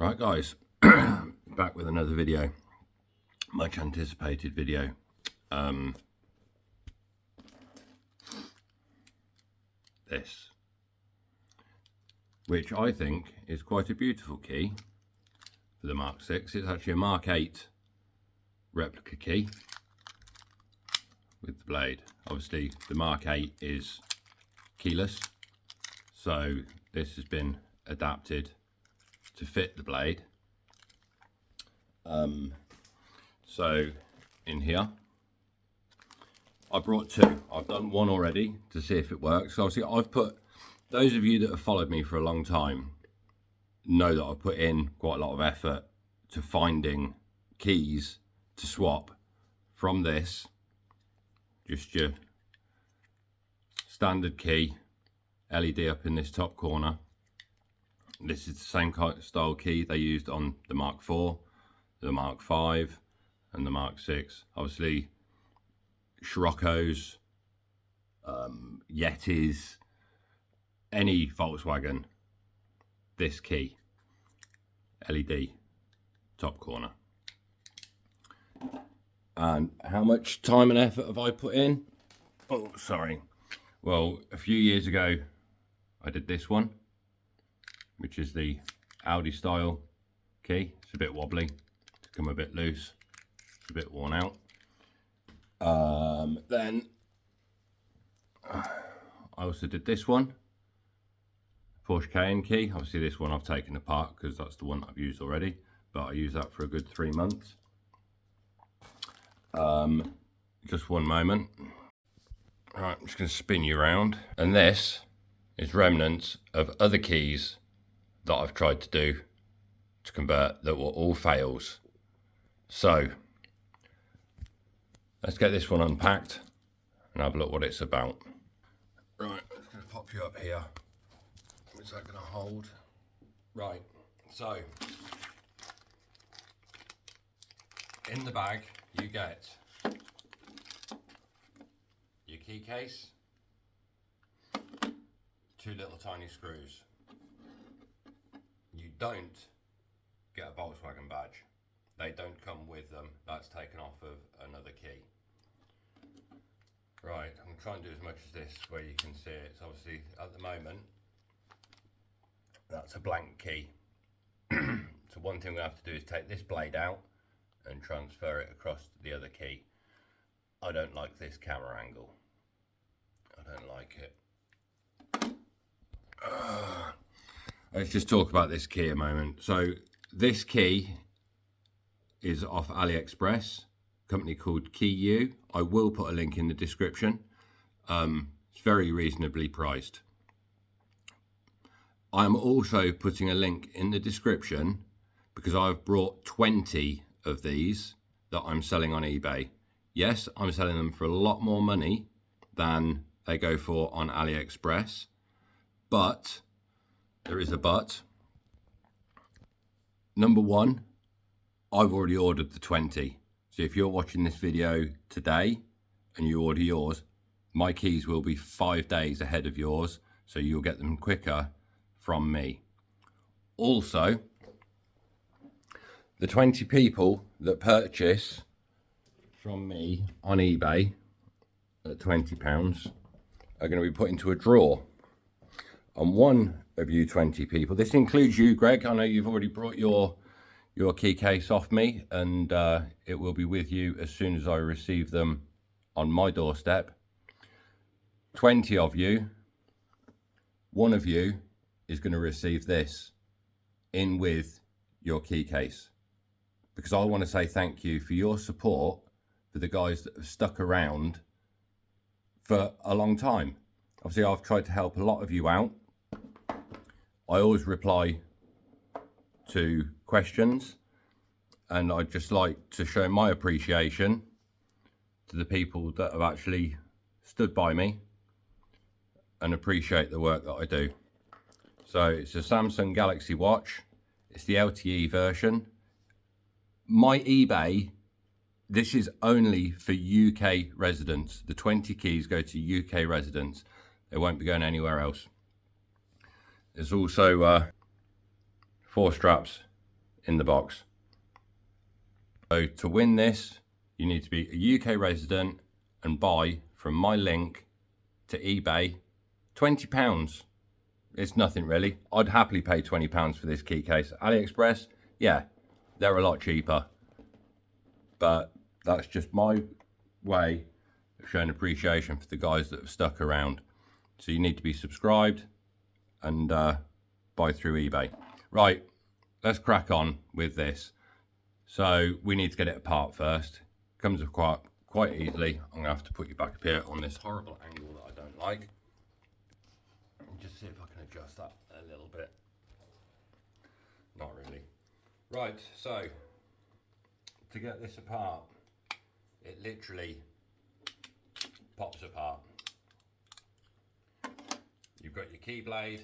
Right guys, back with another video, much anticipated video. This, which I think is quite a beautiful key for the Mark 6. It's actually a Mark 8 replica key with the blade. Obviously the Mark 8 is keyless, so this has been adapted to fit the blade. So in here I brought two. I've done one already to see if it works. So obviously I've put, those of you that have followed me for a long time know that I've put in quite a lot of effort to finding keys to swap from this, just your standard key, LED up in this top corner. This is the same kind of style key they used on the Mark IV, the Mark V and the Mark 6. Obviously Scirocco's, Yetis, any Volkswagen, this key, LED top corner. And how much time and effort have I put in? Oh, sorry. Well, a few years ago I did this one, which is the Audi style key. It's a bit wobbly, it's come a bit loose, it's a bit worn out. Then I also did this one, Porsche Cayenne key. Obviously this one I've taken apart because that's the one that I've used already, but I used that for a good 3 months. Just one moment. All right, I'm just going to spin you around. And this is remnants of other keys that I've tried to do to convert that were all fails. So let's get this one unpacked and have a look what it's about. Right, I'm just going to pop you up here. Is that going to hold? Right, so in the bag you get your key case, 2 little tiny screws. You don't get a Volkswagen badge. They don't come with them. That's taken off of another key. Right, I'm trying to do as much as this where you can see it. So obviously at the moment, that's a blank key. So one thing we have to do is take this blade out and transfer it across to the other key. I don't like this camera angle. I don't like it. Let's just talk about this key a moment. So this key is off Aliexpress, a company called KEYYOU. I will put a link in the description. It's very reasonably priced. I'm also putting a link in the description because I've brought 20 of these that I'm selling on eBay. Yes, I'm selling them for a lot more money than they go for on Aliexpress, but there is a but. Number one, I've already ordered the 20. So if you're watching this video today and you order yours, my keys will be 5 days ahead of yours, so you'll get them quicker from me. Also, the 20 people that purchase from me on eBay at £20 are going to be put into a draw. And one of you 20 people, this includes you, Greg. I know you've already brought your key case off me, and it will be with you as soon as I receive them on my doorstep. 20 of you, one of you is going to receive this in with your key case, because I want to say thank you for your support for the guys that have stuck around for a long time. Obviously I've tried to help a lot of you out. I always reply to questions, and I'd just like to show my appreciation to the people that have actually stood by me and appreciate the work that I do. So it's a Samsung Galaxy Watch. It's the LTE version. My eBay, this is only for UK residents. The 20 keys go to UK residents. They won't be going anywhere else. There's also 4 straps in the box. So to win this, you need to be a UK resident and buy from my link to eBay £20. It's nothing really. I'd happily pay £20 for this key case. Aliexpress, yeah, they're a lot cheaper. But that's just my way of showing appreciation for the guys that have stuck around. So you need to be subscribed and buy through eBay. Right, let's crack on with this. So we need to get it apart first. Comes apart quite easily. I'm gonna have to put you back up here on this horrible angle that I don't like. And just see if I can adjust that a little bit. Not really. Right, so to get this apart, it literally pops apart. You've got your key blade.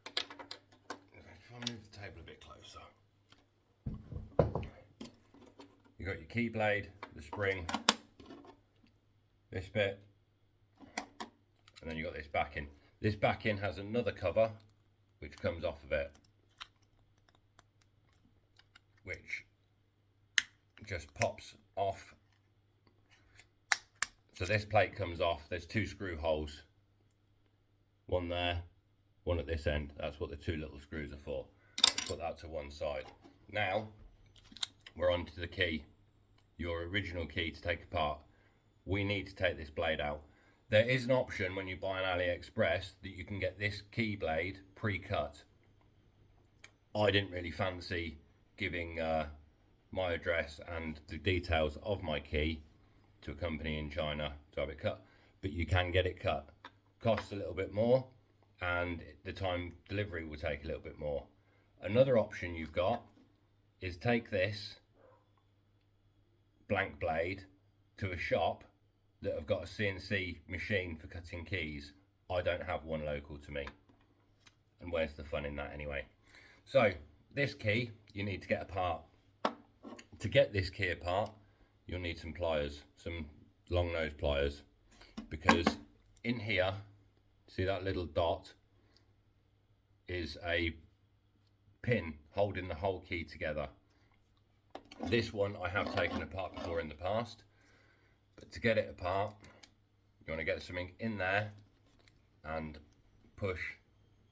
If I move the table a bit closer. You've got your key blade, the spring, this bit, and then you've got this backing. This backing has another cover which comes off of it, which just pops off. So this plate comes off. There's two screw holes, one there, one at this end. That's what the two little screws are for. Put that to one side. Now we're on to the key, your original key to take apart. We need to take this blade out. There is an option when you buy an Aliexpress that you can get this key blade pre-cut. I didn't really fancy giving my address and the details of my key to a company in China to have it cut, but you can get it cut. Costs a little bit more and the time delivery will take a little bit more. Another option you've got is take this blank blade to a shop that have got a CNC machine for cutting keys. I don't have one local to me, and where's the fun in that anyway? So this key you need to get apart. To get this key apart, you'll need some pliers, some long nose pliers, because in here, see that little dot is a pin holding the whole key together. This one I have taken apart before in the past, but to get it apart, you want to get something in there and push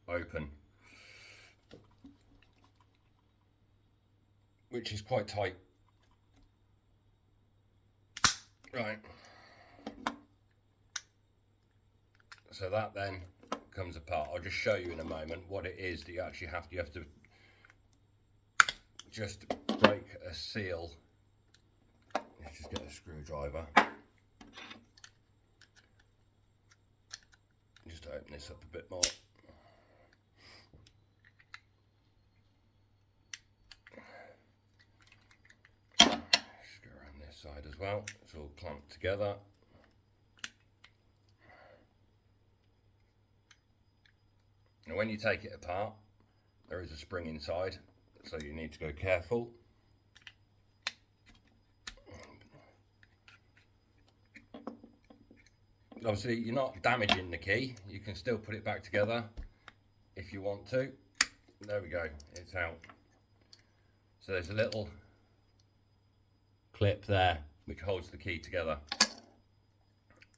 open, which is quite tight. Right. So that then comes apart. I'll just show you in a moment what it is that you actually have to. You have to just break a seal. Let's just get a screwdriver. Just to open this up a bit more. Just go around this side as well. It's all clamped together. Now when you take it apart, there is a spring inside, so you need to go careful. Obviously you're not damaging the key, you can still put it back together if you want to. There we go, it's out. So there's a little clip there which holds the key together,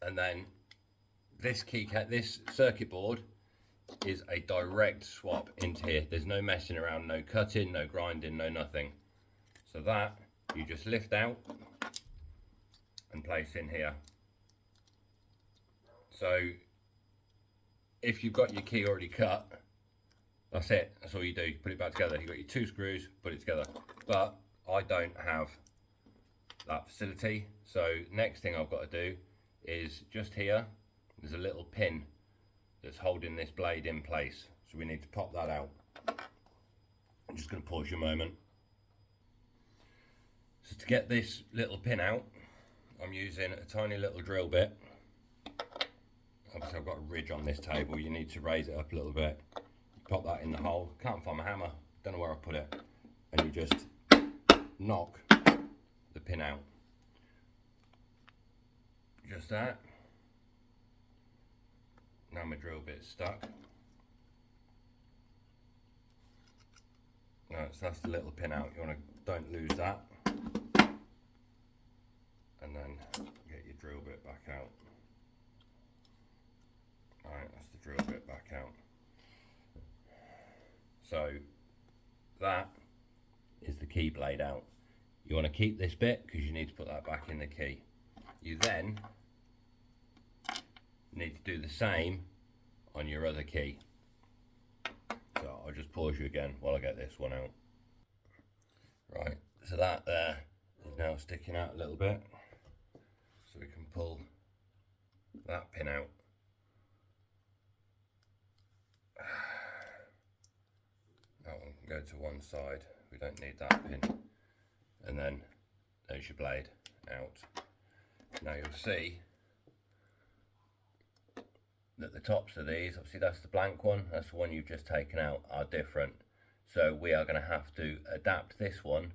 and then this this circuit board is a direct swap into here. There's no messing around, no cutting, no grinding, no nothing. So that you just lift out and place in here. So if you've got your key already cut, that's it, that's all you do. You put it back together. You've got your two screws, put it together. But I don't have that facility, so next thing I've got to do is just here, there's a little pin that's holding this blade in place, so we need to pop that out. I'm just going to pause you a moment. So to get this little pin out, I'm using a tiny little drill bit. Obviously I've got a ridge on this table, you need to raise it up a little bit. Pop that in the hole, can't find my hammer, don't know where I put it, and you just knock the pin out. Just that. Now my drill bit's stuck. Right, so that's the little pin out. You want to don't lose that, and then get your drill bit back out. Alright, that's the drill bit back out. So that is the key blade out. You want to keep this bit because you need to put that back in the key. You then need to do the same on your other key. So I'll just pause you again while I get this one out. Right, so that there is now sticking out a little bit. So we can pull that pin out. That one can go to one side. We don't need that pin. And then there's your blade out. Now you'll see that the tops of these, obviously that's the blank one, that's the one you've just taken out, are different. So we are going to have to adapt this one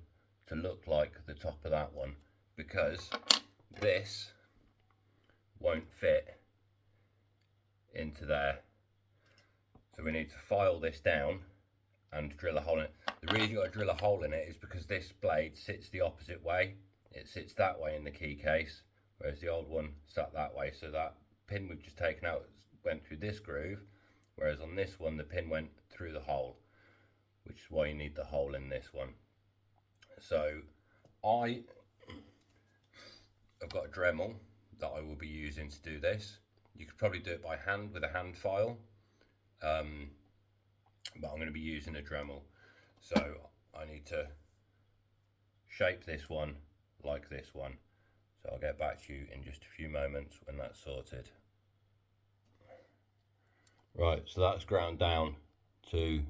to look like the top of that one, because this won't fit into there. So we need to file this down and drill a hole in it. The reason you've got to drill a hole in it is because this blade sits the opposite way. It sits that way in the key case, whereas the old one sat that way. So that pin we've just taken out went through this groove, whereas on this one the pin went through the hole, which is why you need the hole in this one. So I have got a Dremel that I will be using to do this. You could probably do it by hand with a hand file, but I'm going to be using a Dremel. So I need to shape this one like this one. So I'll get back to you in just a few moments when that's sorted. Right, so that's ground down to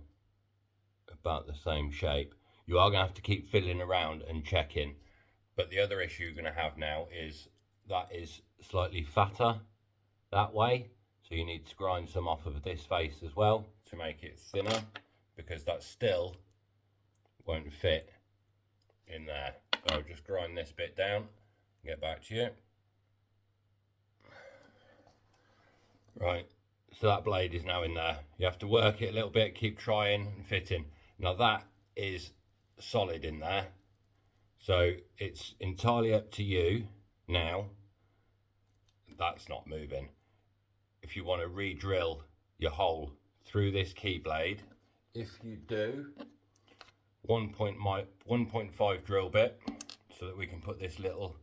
about the same shape. You are going to have to keep fiddling around and checking, but the other issue you're going to have now is that is slightly fatter that way, so you need to grind some off of this face as well to make it thinner, because that still won't fit in there. So I'll just grind this bit down and get back to you. Right, so that blade is now in there. You have to work it a little bit, keep trying and fitting. Now that is solid in there, so it's entirely up to you now. That's not moving. If you want to re-drill your hole through this key blade, if you do 1.5 drill bit, so that we can put this little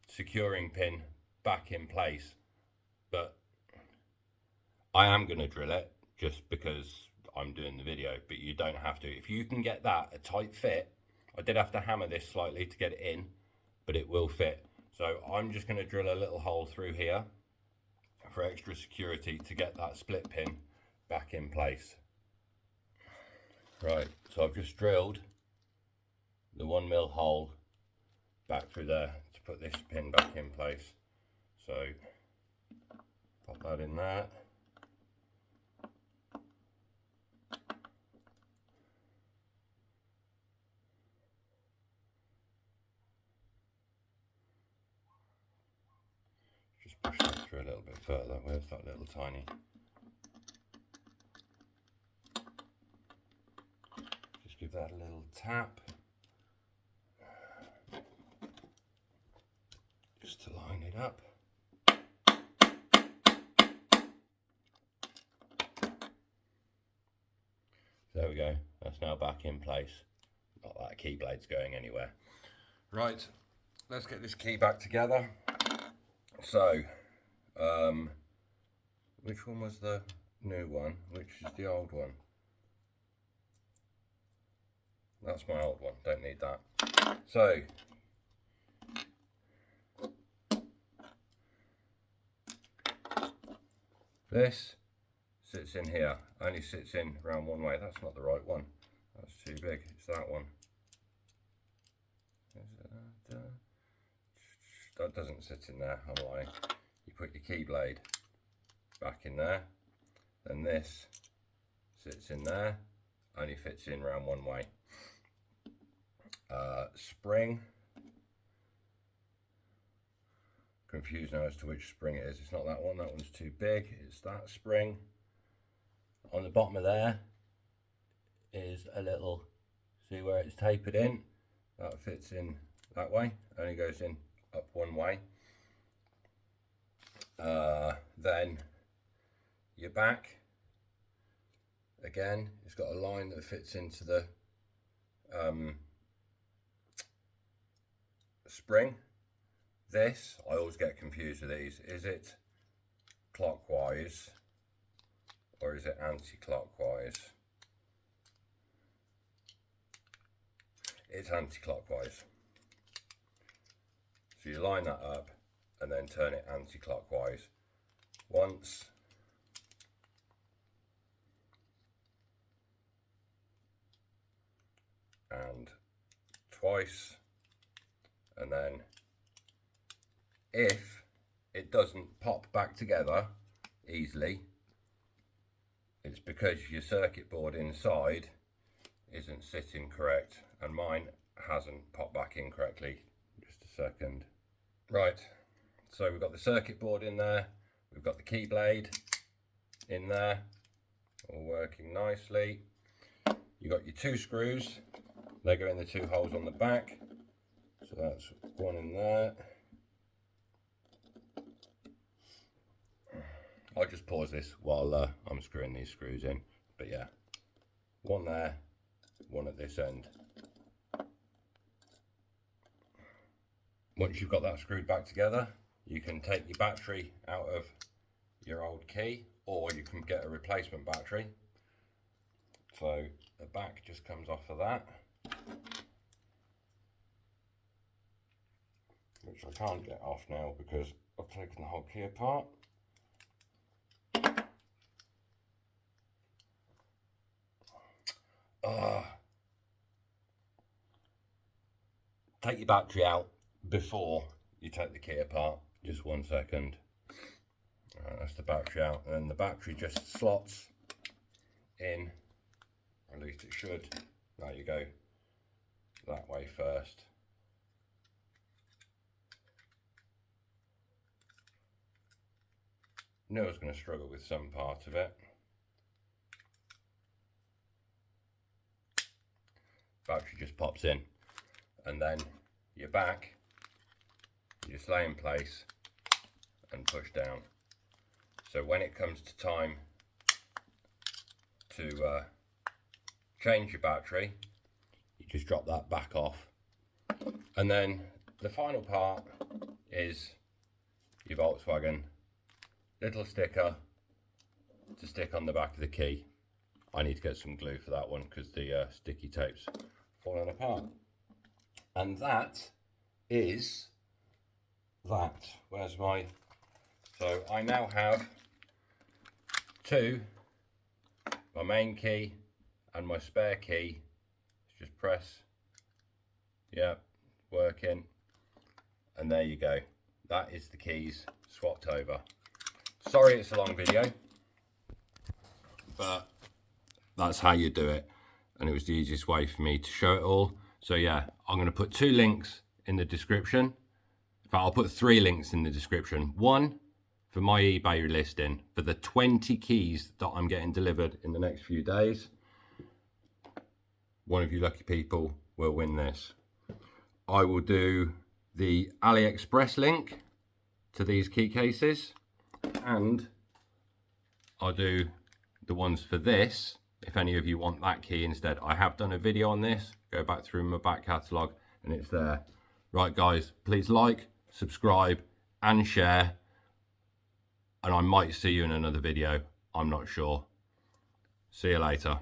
securing pin back in place. But I am going to drill it just because I'm doing the video, but you don't have to. If you can get that a tight fit, I did have to hammer this slightly to get it in, but it will fit. So I'm just going to drill a little hole through here for extra security to get that split pin back in place. Right, so I've just drilled the 1mm hole back through there to put this pin back in place. So pop that in there. Just push that through a little bit further. Where's that little tiny? Just give that a little tap. Just to line it up. There we go. That's now back in place. Not that key blade's going anywhere. Right, let's get this key back together. So, which one was the new one? Which is the old one? That's my old one, don't need that. So, this sits in here, only sits in around one way. That's not the right one, that's too big, it's that one. That doesn't sit in there, I'm lying. You put your key blade back in there, then this sits in there, only fits in around one way. Spring, confused now as to which spring it is. It's not that one, that one's too big, it's that spring. On the bottom of there is just a little, see where it's tapered in? That fits in that way, only goes in up one way. Then your back, again, it's got a line that fits into the spring. This, I always get confused with these. Is it clockwise or is it anti-clockwise? It's anti-clockwise. So you line that up and then turn it anti-clockwise once, and twice, and then if it doesn't pop back together easily, it's because your circuit board inside isn't sitting correct, and mine hasn't popped back in correctly. Just a second. Right, so we've got the circuit board in there, we've got the key blade in there, all working nicely. You've got your two screws, they go in the two holes on the back, so that's one in there. I'll just pause this while I'm screwing these screws in, but yeah, one there, one at this end. Once you've got that screwed back together, you can take your battery out of your old key, or you can get a replacement battery. So the back just comes off of that, which I can't get off now because I've taken the whole key apart. Take your battery out before you take the key apart. Just 1 second. That's the battery out, and then the battery just slots in, or at least it should. There you go, that way first. Knew I was going to struggle with some part of it. Battery just pops in, and then your back, you just lay in place and push down. So when it comes to time to change your battery, you just drop that back off. And then the final part is your Volkswagen little sticker to stick on the back of the key. I need to get some glue for that one because the sticky tape's falling apart. And that is that. Where's my... So I now have two, my main key and my spare key. Just press, yeah, working, and there you go. That is the keys swapped over. Sorry it's a long video, but that's how you do it, and it was the easiest way for me to show it all. So yeah, I'm going to put 2 links in the description. In fact, I'll put 3 links in the description. One for my eBay listing for the 20 keys that I'm getting delivered in the next few days. One of you lucky people will win this. I will do the Aliexpress link to these key cases, and I'll do the ones for this if any of you want that key instead. I have done a video on this, go back through my back catalogue and it's there. Right guys, please like, subscribe and share, and I might see you in another video, I'm not sure. See you later.